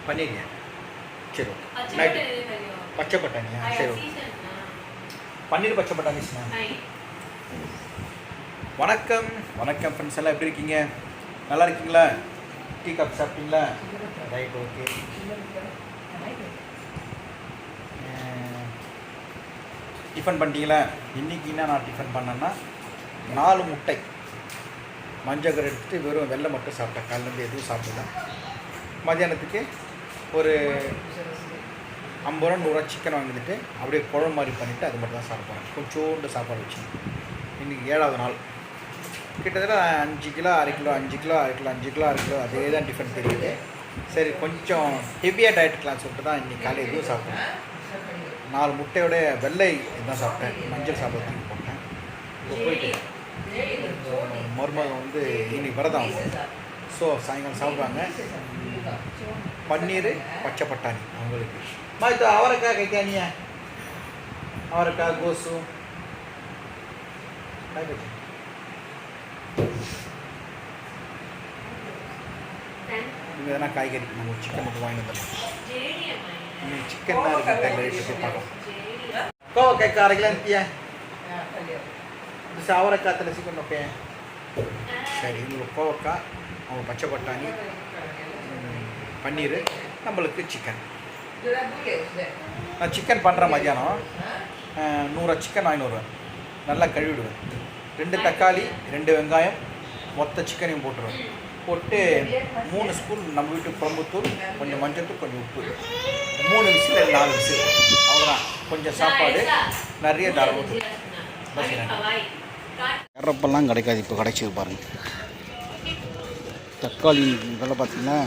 பண்ணிடுங்க. சரி okay. Night பச்சை பட்டாணியா? சரி ஓகே. பன்னீர் பச்சை பட்டாணிஸ்ண்ணா. வணக்கம் வணக்கம் ஃப்ரெண்ட்ஸ், எல்லாம் எப்படி இருக்கீங்க? நல்லா இருக்கீங்களா? டீ காஃபி சாப்பிட்டீங்களா? Right okay. டிஃபன் பண்ணிட்டீங்களா? இன்றைக்கி என்ன நான் டிஃபன் பண்ணேன்னா 4 முட்டை மஞ்சள் கரு எடுத்துகிட்டு வெறும் வெள்ளை மட்டும் சாப்பிட்டேன். காலையிலேருந்து எதுவும் சாப்பிடல. மத்தியானத்துக்கு ஒரு 50 ரூபா 100 ரூபா சிக்கன் வாங்கிட்டு அப்படியே குழம்பு மாதிரி பண்ணிவிட்டு அது மட்டும் தான் சாப்பிட்றேன். கொஞ்சோண்டு சாப்பாடு வச்சு இன்றைக்கி 7வது நாள். கிட்டத்தட்ட 5 kilo 1/2 kilo 5 kilo 1/2 kilo 5 kilo 1/2 kilo அதே தான் டிஃபன் தெரியுது. சரி கொஞ்சம் ஹெவியாக டயட்டுக்கெலாம் சொல்லிட்டு தான் இன்றைக்கி காலையில் எதுவும் சாப்பிட்டேன். 4 முட்டையோட வெள்ளை இதுதான் சாப்பிட்டேன். மஞ்சள் சாப்பிட்றதுக்கு போட்டேன். இப்போ போயிட்டு மருமகன் வந்து இன்னைக்கு விரதம். ஸோ சாயங்காலம் சாப்பிடுவாங்க. பன்னீர் பச்சை பட்டாணி அவங்களுக்கு. இது அவரைக்காய் கைக்கானியா? அவரைக்காய் கோசு எதனா காய்கறி நம்ம சிக்கன் மட்டும் வாங்கி வந்துடலாம். சிக்கன் தான் இருக்கிற ரேட்டு பார்க்கலாம். கோவக்காய்க்கு 1/2 கிலோ அனுப்பியா? அவரைக்காய் தலை சிக்கன் வைப்பேன். சரி, இவங்களுக்கு கோவக்காய், அவங்க பச்சை பட்டாணி, பன்னீர், நம்மளுக்கு சிக்கன். நான் சிக்கன் பண்ணுறேன். மத்தியானம் 100 சிக்கன் வாங்கிட்டு வருவேன். நல்லா கழுவிடுவேன். 2 தக்காளி 2 வெங்காயம் மொத்த சிக்கனையும் போட்டுருவேன். போட்டு 3 ஸ்பூன் நம்ம வீட்டு குழம்புத்தூள், கொஞ்சம் மஞ்சள்தூள், கொஞ்சம் உப்பு, 3 விசில் 4 விசில், அவ்வளோதான். கொஞ்சம் சாப்பாடு நிறைய தரவு. கரப்பெல்லாம் கிடைக்காது. இப்போ கிடைச்சிது பாருங்கள். தக்காளி இதெல்லாம் பார்த்தீங்கன்னா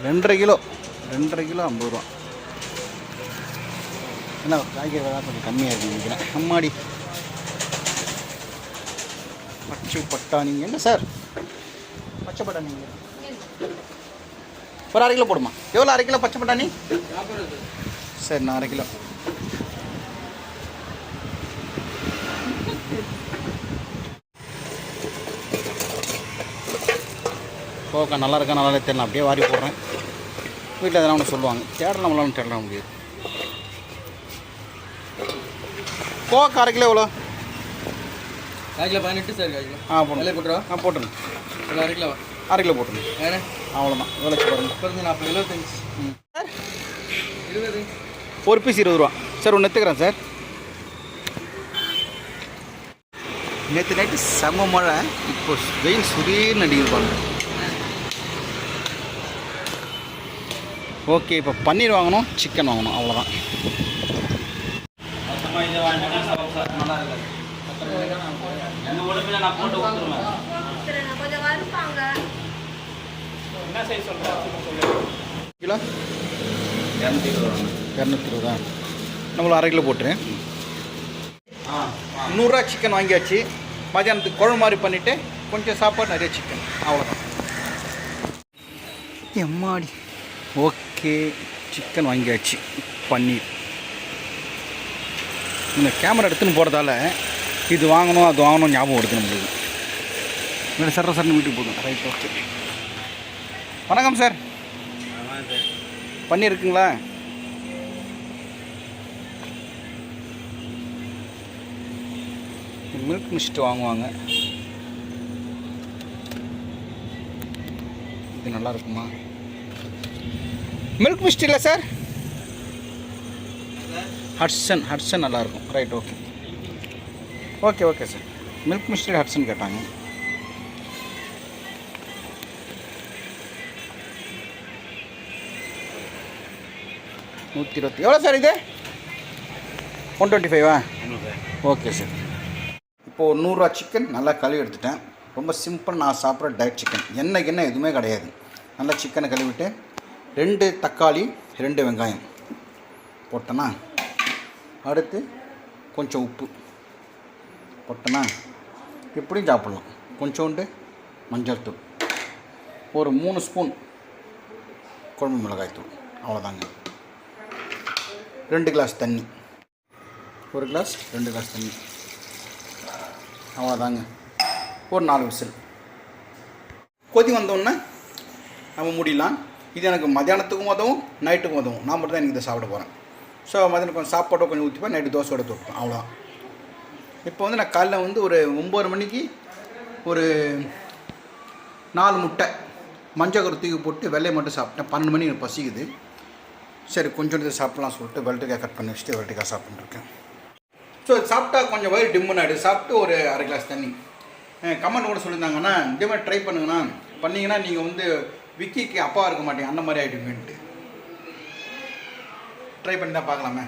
2.5 கிலோ 50 ரூபா. ஏன்னா காய்கறி தான் கொஞ்சம் கம்மியாக இருக்குது நினைக்கிறேன். அம்மாடி பச்சை பட்டாணி என்ன சார்? பச்சை பட்டாணி ஒரு 1/2 கிலோ போடுமா? எவ்வளோ 1/2 கிலோ பச்சை பட்டாணி? சரி, நான் 1/2 கிலோ. கோவக்கா நல்லா இருக்கா நல்லா தெரியல, அப்படியே வாரி போடுறேன். வீட்டில் எதனா ஒன்று சொல்லுவாங்க, தேடலாம் நம்மளாலும் தேடலாம் முடியாது. கோவக்கா 1/2 கிலோ எவ்வளோ? 1/2 கிலோ 18 சார். 1/2 கிலோ போட்டுருவா. போட்டுருங்க. 1/2 கிலோ 1/2 கிலோ போட்டுருங்க. அவ்வளோதான். எவ்வளோ பாருங்க. 40 75 சார் 20 ஒரு பீஸ் 20 ரூபா சார். ஒன்று எடுத்துக்கிறேன் சார். நேற்று நைட்டு செம்ம மழை. இப்போ வெயில் சுரீர்னு அடிக்கிறாங்க. ஓகே, இப்போ பன்னீர் வாங்கணும், சிக்கன் வாங்கணும், அவ்வளோதான். கிலோ 220 ரூபா. நம்மளும் 1/2 கிலோ போட்டுரு. 100 ரூபா சிக்கன் வாங்கியாச்சு. மத்தியானத்துக்கு குழம்பு மாதிரி பண்ணிவிட்டு கொஞ்சம் சாப்பாடு நிறைய சிக்கன், அவ்வளோதான். எம்மாடி. ஓகே, சிக்கன் வாங்கியாச்சு. பன்னீர் இந்த கேமரா எடுத்துன்னு போகிறதால இது வாங்கணும் அது வாங்கணும் ஞாபகம் எடுத்து நம்மளுக்கு. இல்லை சரன்னு வீட்டுக்கு போதும். Right okay. வணக்கம் சார். பன்னீர் இருக்குங்களா? மில்க் மிஸ்ட் வாங்குவாங்க. இது நல்லா இருக்குமா? மில்க் மிஸ்ட் இல்லை சார், ஹட்சன் நல்லாயிருக்கும். Right okay okay sir. Milk mist Hatsun கேட்டாங்க. $120 எவ்வளோ சார் இது? 125 ஓகே சார். இப்போது 100 ரூபா சிக்கன் நல்லா கழுவி எடுத்துட்டேன். ரொம்ப சிம்பிள். நான் சாப்பிட்ற டயட் சிக்கன். எண்ணெய் எதுவுமே கிடையாது. நல்லா சிக்கனை கழுவிட்டு 2 தக்காளி 2 வெங்காயம் போட்டேன்னா, அடுத்து கொஞ்சம் உப்பு போட்டேன்னா இப்படியும் சாப்பிட்லாம். கொஞ்சோண்டு மஞ்சள் தூள், ஒரு 3 ஸ்பூன் குழம்பு மிளகாய் தூள், அவ்வளோதாங்க. 2 கிளாஸ் தண்ணி, 1 கிளாஸ் 2 கிளாஸ் தண்ணி, அவ்வளோதாங்க. ஒரு 4 விசில். கொதி வந்தோடனே நம்ம மூடிடலாம். இது எனக்கு மத்தியானத்துக்கும் உதவும், நைட்டுக்கும் உதவும். நான் மட்டும் தான் எனக்கு இதை சாப்பிட போகிறேன். ஸோ மதியானம் கொஞ்சம் சாப்பாட்டோ கொஞ்சம் ஊற்றிப்பேன், நைட்டு தோசையோட தொட்டுப்பேன், அவ்வளோதான். இப்போ வந்து நான் காலைல வந்து ஒரு 9 மணிக்கு ஒரு 4 முட்டை மஞ்சள் கரு தூக்கி போட்டு வெள்ளையை மட்டும் சாப்பிட்டேன். 12 மணி எனக்கு பசிக்குது. சரி கொஞ்சம் இது சாப்பிட்லாம் சொல்லிட்டு வெள்ளரிக்காய் கட் பண்ணி வச்சுட்டு வெள்ளரிக்காய் சாப்பிட்டுருக்கேன். ஸோ சாப்பிட்டா கொஞ்சம் வயிறு டிம்முன்னு ஆகிடு. சாப்பிட்டு ஒரு 1/2 கிளாஸ் தண்ணி. கமெண்ட் கூட சொல்லியிருந்தாங்கன்னா இதே மாதிரி ட்ரை பண்ணுங்கண்ணா, பண்ணிங்கன்னா நீங்கள் வந்து விக்கிக்கு அப்பா இருக்க மாட்டீங்க, அந்த மாதிரி ஆகிடுங்கன்ட்டு. ட்ரை பண்ணி தான் பார்க்கலாமே.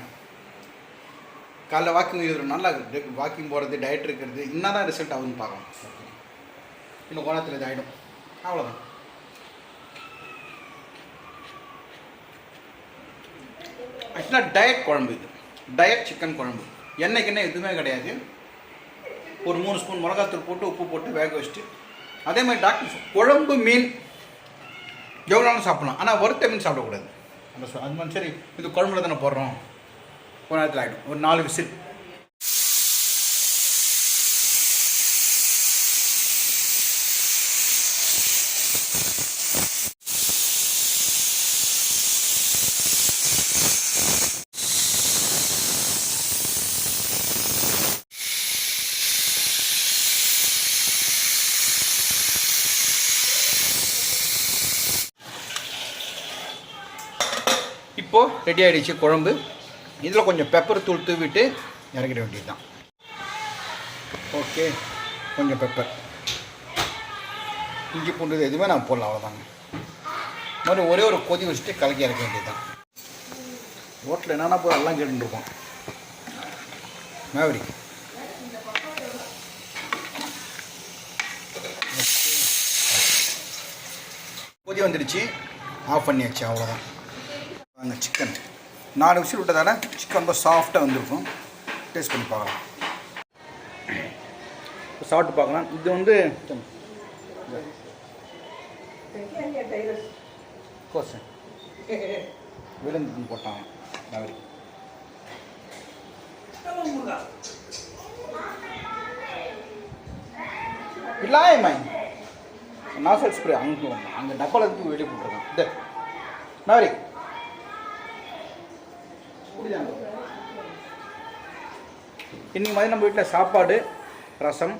காலைல வாக்கிங் இது நல்லா இருக்குது. வாக்கிங் போகிறது, டயட் இருக்கிறது, என்ன தான் ரிசல்ட் ஆகுதுன்னு பார்க்கலாம். இன்னும் கோணத்தில் இது ஆகிடும், அவ்வளோதான். ஆக்சுவலாக டயட் குழம்பு இது, டயட் சிக்கன் குழம்பு. எண்ணெய்க்கு எதுவுமே கிடையாது. ஒரு 3 ஸ்பூன் மிளகாத்தூள் போட்டு உப்பு போட்டு வேக வச்சுட்டு, அதே மாதிரி டாக்டர் குழம்பு மீன் எவ்வளோ நாளும் சாப்பிட்லாம், ஆனால் வறுத்த மீன் சாப்பிடக்கூடாது. அது மாதிரி சரி இது குழம்புல தானே போடுறோம், ஒரு நேரத்தில் ஆகிடும். ஒரு 4 விசில். இப்போது ரெடி ஆகிடுச்சு குழம்பு. இதில் கொஞ்சம் பெப்பர் தூள் தூவிட்டு இறக்கிட வேண்டியது தான். ஓகே, கொஞ்சம் பெப்பர், இஞ்சி பூண்டு எதுவுமே நான் போடலாம், அவ்வளோதாங்க. மாதிரி ஒரே ஒரு கொதி வச்சுட்டு கலக்கி இறக்க வேண்டியது தான். ஹோட்டலில் என்னென்னா போய் எல்லாம் கேட்டுருக்கோம். மேவரி கொதி வந்துடுச்சு, ஆஃப் பண்ணியாச்சு, அவ்வளோதான். அந்த சிக்கன் 4 விசில் விட்டதால சிக்கன் ரொம்ப சாஃப்டாக வந்திருக்கும். டேஸ்ட் பண்ணி பார்க்கலாம், சாப்பிட்டு பார்க்கலாம். இது வந்து கோசை விழுந்து போட்டாங்க. நவரி இல்லாயம்மா நாசல் ஸ்ப்ரே அங்கே டப்பாவில் இருந்து வெளியே போட்டிருக்கான். இந்த நவரி இன்றைக்கி மதியம் நம்ம வீட்டில் சாப்பாடு, ரசம்,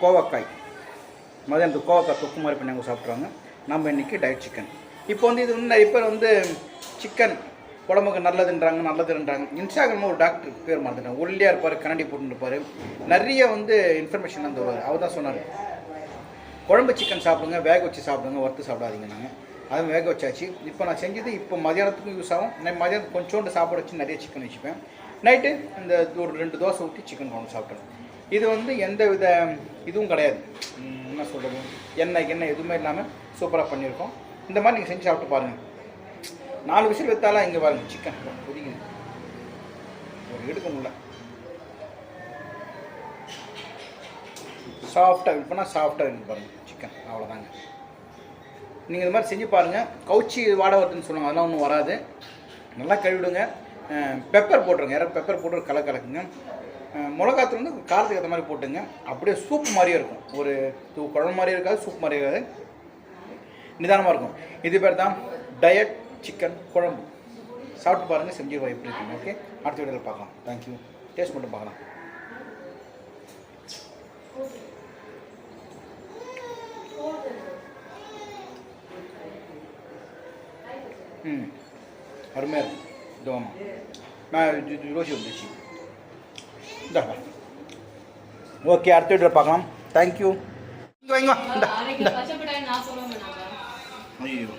கோவக்காய். மதியானத்துக்கு கோவக்காய் தொக்கு மாதிரி பண்ணி அவங்க சாப்பிட்றாங்க. நம்ம இன்றைக்கி டயட் சிக்கன். இப்போ வந்து இது வந்து நிறைய பேர் வந்து சிக்கன் உடம்புக்கு நல்லதுன்றாங்க. இன்ஸ்டாகிராமில் ஒரு டாக்டர் பேர் மாற்றிட்டாங்க. ஒல்லியாக இருப்பார், கண்ணாடி போட்டுருப்பார், நிறைய வந்து இன்ஃபர்மேஷன் வந்து வருவார். அவர் தான் சொன்னார், குழம்பு சிக்கன் சாப்பிடுங்க, வேக வச்சு சாப்பிடுங்க, வறுத்து சாப்பிடாதீங்க. நாங்கள் அதுவும் வேக வச்சாச்சு. இப்போ நான் செஞ்சது இப்போ மதியானத்துக்கும் யூஸ் ஆகும். நான் மதியானம் கொஞ்சோண்டு சாப்பாடு வச்சு நிறைய சிக்கன் வச்சுப்பேன். நைட்டு இந்த ஒரு 2 தோசை ஊற்றி சிக்கன் குழம்பு சாப்பிட்டேன். இது வந்து எந்த வித இதுவும் கிடையாது, என்ன சொல்கிறது, எண்ணெய் எதுவுமே இல்லாமல் சூப்பராக பண்ணியிருக்கோம். இந்த மாதிரி நீங்கள் செஞ்சு சாப்பிட்டு பாருங்கள். 4 விசில் வைத்தாலும் இங்கே பாருங்கள் சிக்கன் கொதிக்குது, ஒரு எடுக்க முடியல. சாஃப்டாக இப்போனா சாஃப்டாக இருக்குது பாருங்கள் சிக்கன், அவ்வளோதாங்க. நீங்கள் இது மாதிரி செஞ்சு பாருங்கள். கவுச்சி வாடை வருதுன்னு சொல்லுவாங்க, அதெல்லாம் ஒன்றும் வராது. நல்லா கழுவிடுங்க. பெப்பர் போட்டுருங்க, யாராவது பெப்பர் போட்டு கலக்குங்க. மிளகாத்தூள் வந்து காரத்துக்கு ஏற்ற மாதிரி போட்டுங்க. அப்படியே சூப் மாதிரியே இருக்கும். ஒரு குழம்பு மாதிரியே இருக்காது, சூப் மாதிரியே இருக்காது, நிதானமாக இருக்கும். இது பேர் தான் டயட் சிக்கன் குழம்பு. சாப்பிட்டு பாருங்கள், செஞ்சு எப்படி இருக்குங்க. ஓகே, அடுத்த வீடியோவில் பார்க்கலாம். தேங்க்யூ. டேஸ்ட் மட்டும் பார்க்கலாம். அருமையாக இருக்கும். இதுவாமா நான் ரோசி வந்துச்சு. இந்த ஓகே, அடுத்த வீடியோவில் பார்க்கலாம். தேங்க்யூ. இங்கே வைங்க. இந்த ஐயோ